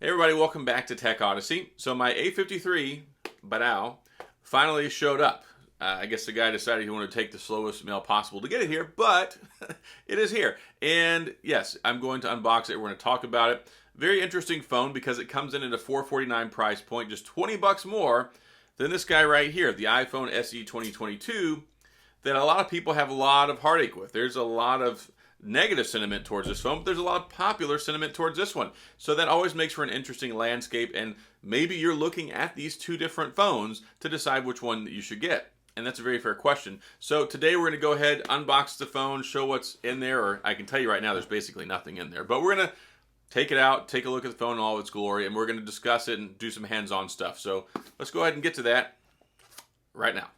Hey everybody, welcome back to Tech Odyssey. So my A53 Badao finally showed up. I guess the guy decided he wanted to take the slowest mail possible to get it here, but it is here. And yes, I'm going to unbox it. We're going to talk about it. Very interesting phone because it comes in at a $449 price point, just 20 bucks more than this guy right here, the iPhone SE 2022, that a lot of people have a lot of heartache with. There's a lot of negative sentiment towards this phone, but there's a lot of popular sentiment towards this one. So that always makes for an interesting landscape, and maybe you're looking at these two different phones to decide which one you should get. And that's a very fair question. So today we're going to go ahead, unbox the phone, show what's in there, or I can tell you right now there's basically nothing in there. But we're going to take it out, take a look at the phone in all its glory, and we're going to discuss it and do some hands-on stuff. So let's go ahead and get to that right now.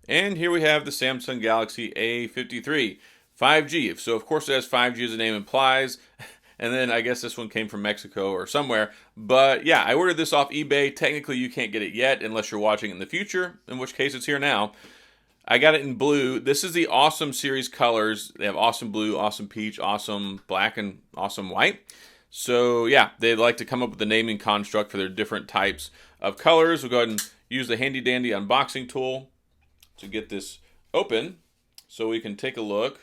And here we have the Samsung Galaxy A53. 5G. So of course it has 5G as the name implies. And then I guess this one came from Mexico or somewhere. But yeah, I ordered this off eBay. Technically you can't get it yet unless you're watching it in the future, in which case it's here now. I got it in blue. This is the Awesome series colors. They have awesome blue, awesome peach, awesome black, and awesome white. So yeah, they like to come up with the naming construct for their different types of colors. We'll go ahead and use the handy dandy unboxing tool to get this open so we can take a look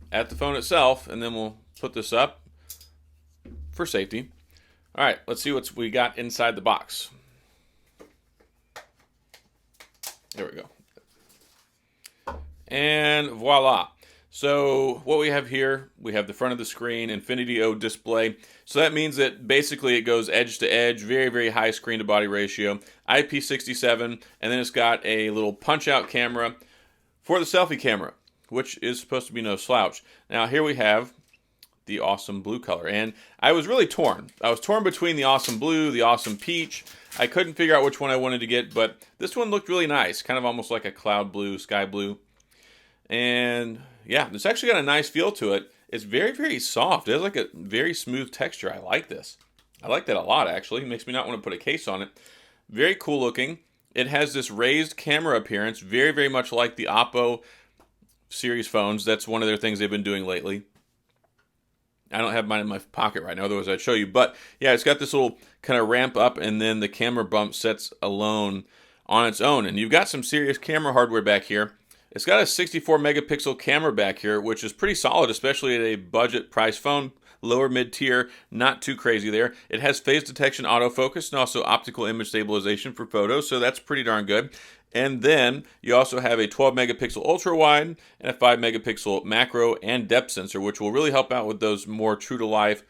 at the phone itself, and then we'll put this up for safety. All right, let's see what we got inside the box. There we go. And voila. So what we have here, we have the front of the screen, Infinity O display. So that means that basically it goes edge to edge, very, very high screen to body ratio, IP67, and then it's got a little punch out camera for the selfie camera, which is supposed to be no slouch. Now here we have the awesome blue color, and I was really torn. I was torn between the awesome blue, the awesome peach. I couldn't figure out which one I wanted to get, but this one looked really nice, kind of almost like a cloud blue, sky blue. And yeah, it's actually got a nice feel to it. It's very, very soft. It has like a very smooth texture. I like this. I like that a lot, actually. It makes me not want to put a case on it. Very cool looking. It has this raised camera appearance, very, very much like the Oppo series phones. That's one of their things they've been doing lately. I don't have mine in my pocket right now, otherwise I'd show you. But yeah, it's got this little kind of ramp up, and then the camera bump sets alone on its own. And you've got some serious camera hardware back here. It's got a 64 megapixel camera back here, which is pretty solid, especially at a budget price phone, lower mid tier, not too crazy there. It has phase detection autofocus and also optical image stabilization for photos, so that's pretty darn good. And then you also have a 12 megapixel ultra wide and a 5 megapixel macro and depth sensor, which will really help out with those more true to life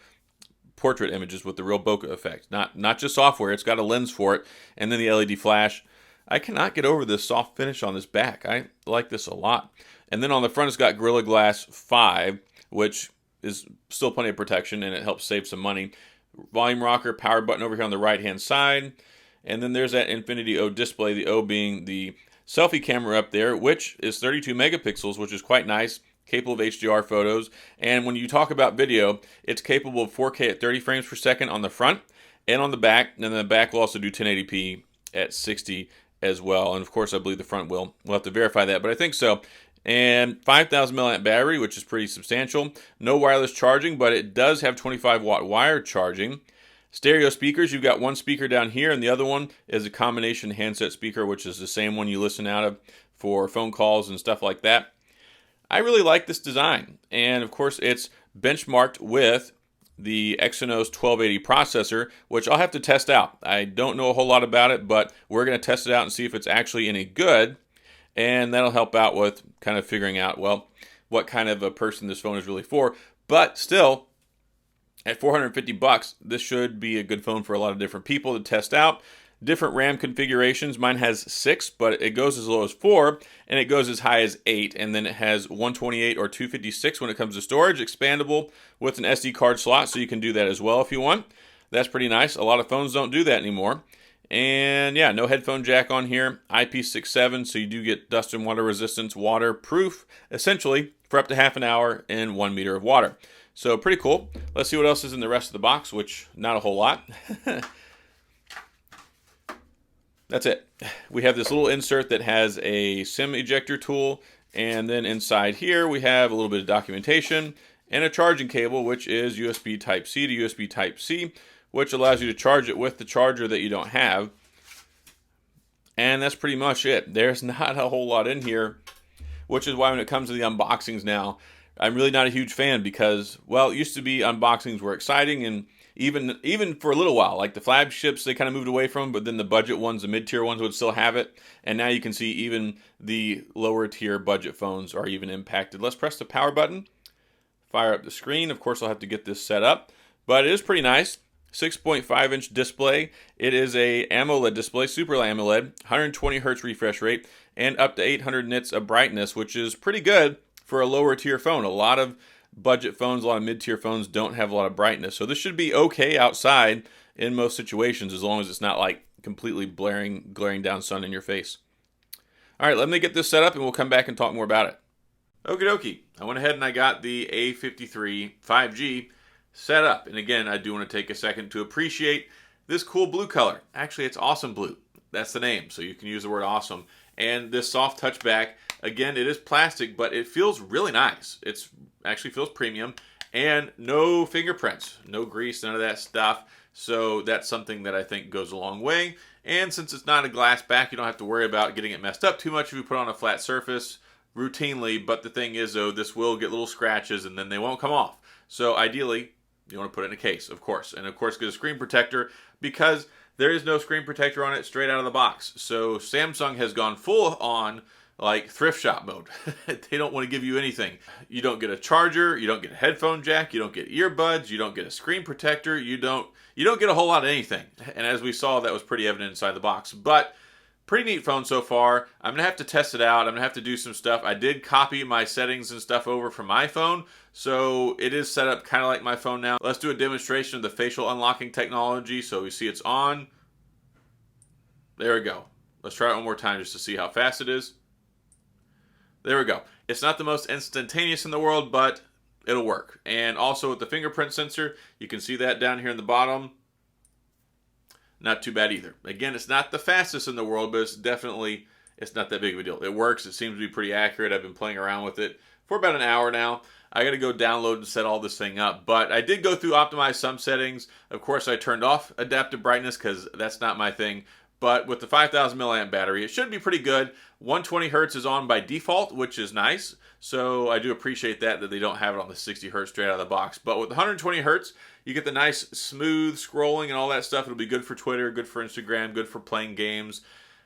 portrait images with the real bokeh effect. Not just software, it's got a lens for it, and then the LED flash. I cannot get over this soft finish on this back. I like this a lot. And then on the front, it's got Gorilla Glass 5, which is still plenty of protection, and it helps save some money. Volume rocker, power button over here on the right-hand side. And then there's that Infinity O display, the O being the selfie camera up there, which is 32 megapixels, which is quite nice, capable of HDR photos. And when you talk about video, it's capable of 4K at 30 frames per second on the front and on the back. And then the back will also do 1080p at 60 as well. And of course, I believe the front will. We'll have to verify that, but I think so. And 5,000 milliamp battery, which is pretty substantial. No wireless charging, but it does have 25 watt wired charging. Stereo speakers, you've got one speaker down here, and the other one is a combination handset speaker, which is the same one you listen out of for phone calls and stuff like that. I really like this design, and of course it's benchmarked with the Exynos 1280 processor, which I'll have to test out. I don't know a whole lot about it, but we're going to test it out and see if it's actually any good, and that'll help out with kind of figuring out, well, what kind of a person this phone is really for. But still, at 450 bucks, this should be a good phone for a lot of different people to test out. Different RAM configurations. Mine has 6, but it goes as low as 4, and it goes as high as 8. And then it has 128 or 256 when it comes to storage, expandable with an SD card slot, so you can do that as well if you want. That's pretty nice. A lot of phones don't do that anymore. And yeah, no headphone jack on here. IP67, so you do get dust and water resistance, waterproof, essentially, for up to half an hour in 1 meter of water. So pretty cool. Let's see what else is in the rest of the box, which not a whole lot. That's it. We have this little insert that has a SIM ejector tool, and then inside here we have a little bit of documentation and a charging cable, which is USB Type-C to USB Type-C, which allows you to charge it with the charger that you don't have. And that's pretty much it. There's not a whole lot in here, which is why when it comes to the unboxings now, I'm really not a huge fan because, well, it used to be unboxings were exciting, and even for a little while, like the flagships, they kind of moved away from, but then the budget ones, the mid-tier ones would still have it. And now you can see even the lower tier budget phones are even impacted. Let's press the power button, fire up the screen. Of course, I'll have to get this set up, but it is pretty nice. 6.5-inch display. It is a AMOLED display, Super AMOLED, 120 hertz refresh rate, and up to 800 nits of brightness, which is pretty good for a lower tier phone. A lot of budget phones, a lot of mid-tier phones don't have a lot of brightness. So this should be okay outside in most situations, as long as it's not like completely glaring down sun in your face. All right, let me get this set up and we'll come back and talk more about it. Okie dokie. I went ahead and I got the A53 5G set up. And again, I do want to take a second to appreciate this cool blue color. Actually, it's awesome blue. That's the name, so you can use the word awesome. And this soft touchback, again, it is plastic, but it feels really nice. It actually feels premium, and no fingerprints, no grease, none of that stuff. So that's something that I think goes a long way. And since it's not a glass back, you don't have to worry about getting it messed up too much if you put it on a flat surface routinely. But the thing is, though, this will get little scratches, and then they won't come off. So ideally, you want to put it in a case, of course. And of course, get a screen protector, because there is no screen protector on it straight out of the box. So Samsung has gone full on like thrift shop mode. They don't want to give you anything. You don't get a charger, you don't get a headphone jack, you don't get earbuds, you don't get a screen protector, you don't get a whole lot of anything. And as we saw, that was pretty evident inside the box. But pretty neat phone so far. I'm going to have to test it out. I'm going to have to do some stuff. I did copy my settings and stuff over from my phone, so it is set up kind of like my phone now. Let's do a demonstration of the facial unlocking technology. So we see it's on. There we go. Let's try it one more time just to see how fast it is. There we go. It's not the most instantaneous in the world, but it'll work. And also with the fingerprint sensor, you can see that down here in the bottom. Not too bad either. Again, it's not the fastest in the world, but it's not that big of a deal. It works. It seems to be pretty accurate. I've been playing around with it for about an hour now. I got to go download and set all this thing up. But I did go through optimize some settings. Of course, I turned off adaptive brightness because that's not my thing. But with the 5,000 milliamp battery, it should be pretty good. 120 hertz is on by default, which is nice. So I do appreciate that they don't have it on the 60 hertz straight out of the box. But with 120 hertz, you get the nice smooth scrolling and all that stuff. It'll be good for Twitter, good for Instagram, good for playing games.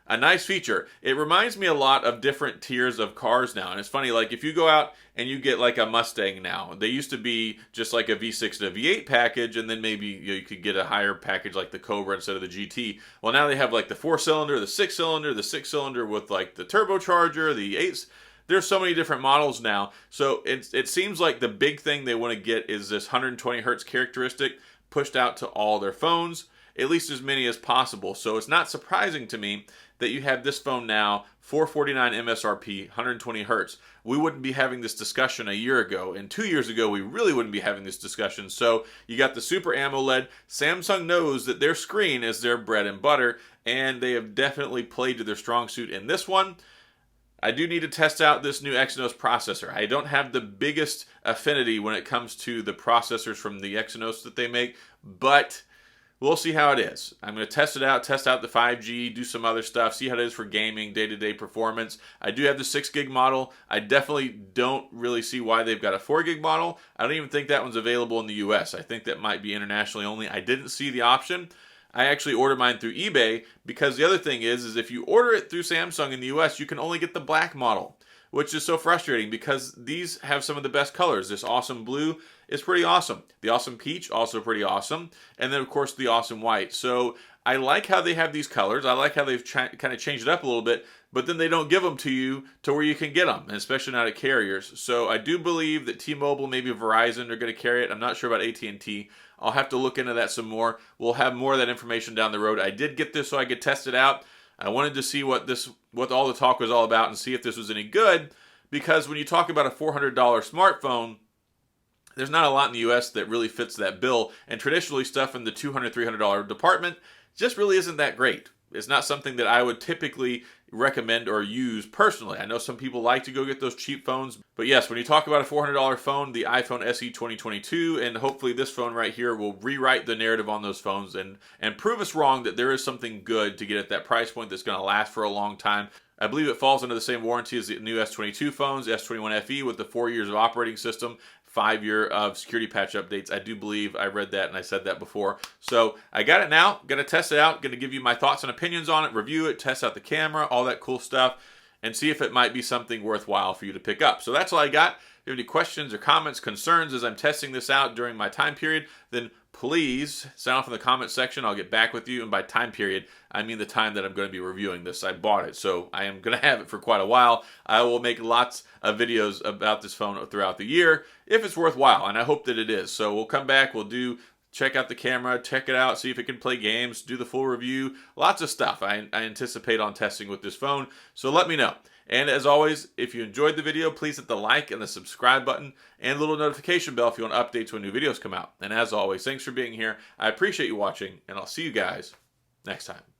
A nice feature. It reminds me a lot of different tiers of cars now. And it's funny, like if you go out and you get like a Mustang now, they used to be just like a V6 to a V8 package, and then maybe you could get a higher package like the Cobra instead of the GT. Well, now they have like the 4-cylinder, the 6-cylinder, the 6-cylinder with like the turbocharger, the 8. There's so many different models now. So it seems like the big thing they want to get is this 120 hertz characteristic pushed out to all their phones, at least as many as possible. So it's not surprising to me that you have this phone now, $449 MSRP, 120 hertz. We wouldn't be having this discussion a year ago, and 2 years ago we really wouldn't be having this discussion. So you got the Super AMOLED. Samsung knows that their screen is their bread and butter, and they have definitely played to their strong suit in this one. I do need to test out this new Exynos processor. I don't have the biggest affinity when it comes to the processors from the Exynos that they make, but we'll see how it is. I'm going to test it out, test out the 5G, do some other stuff, see how it is for gaming, day-to-day performance. I do have the 6 gig model. I definitely don't really see why they've got a 4 gig model. I don't even think that one's available in the US. I think that might be internationally only. I didn't see the option. I actually ordered mine through eBay, because the other thing is if you order it through Samsung in the US, you can only get the black model, which is so frustrating because these have some of the best colors. This awesome blue is pretty awesome. The awesome peach, also pretty awesome. And then, of course, the awesome white. So I like how they have these colors. I like how they've kind of changed it up a little bit, but then they don't give them to you to where you can get them, and especially not at carriers. So I do believe that T-Mobile, maybe Verizon are going to carry it. I'm not sure about AT&T. I'll have to look into that some more. We'll have more of that information down the road. I did get this so I could test it out. I wanted to see what all the talk was all about and see if this was any good, because when you talk about a $400 smartphone, there's not a lot in the US that really fits that bill, and traditionally stuff in the $200, $300 department just really isn't that great. It's not something that I would typically recommend or use personally. I know some people like to go get those cheap phones, but yes, when you talk about a $400 phone, the iPhone SE 2022, and hopefully this phone right here will rewrite the narrative on those phones and prove us wrong that there is something good to get at that price point that's going to last for a long time. I believe it falls under the same warranty as the new S22 phones, S21 FE with the 4 years of operating system, 5 year of security patch updates. I do believe I read that and I said that before. So I got it now, going to test it out, going to give you my thoughts and opinions on it, review it, test out the camera, all that cool stuff, and see if it might be something worthwhile for you to pick up. So that's all I got. If you have any questions or comments, concerns as I'm testing this out during my time period, then please sound off in the comment section. I'll get back with you. And by time period, I mean the time that I'm going to be reviewing this. I bought it, so I am going to have it for quite a while. I will make lots of videos about this phone throughout the year if it's worthwhile, and I hope that it is. So we'll come back. We'll check out the camera, check it out, see if it can play games, do the full review. Lots of stuff I anticipate on testing with this phone. So let me know. And as always, if you enjoyed the video, please hit the like and the subscribe button and the little notification bell if you want updates when new videos come out. And as always, thanks for being here. I appreciate you watching, and I'll see you guys next time.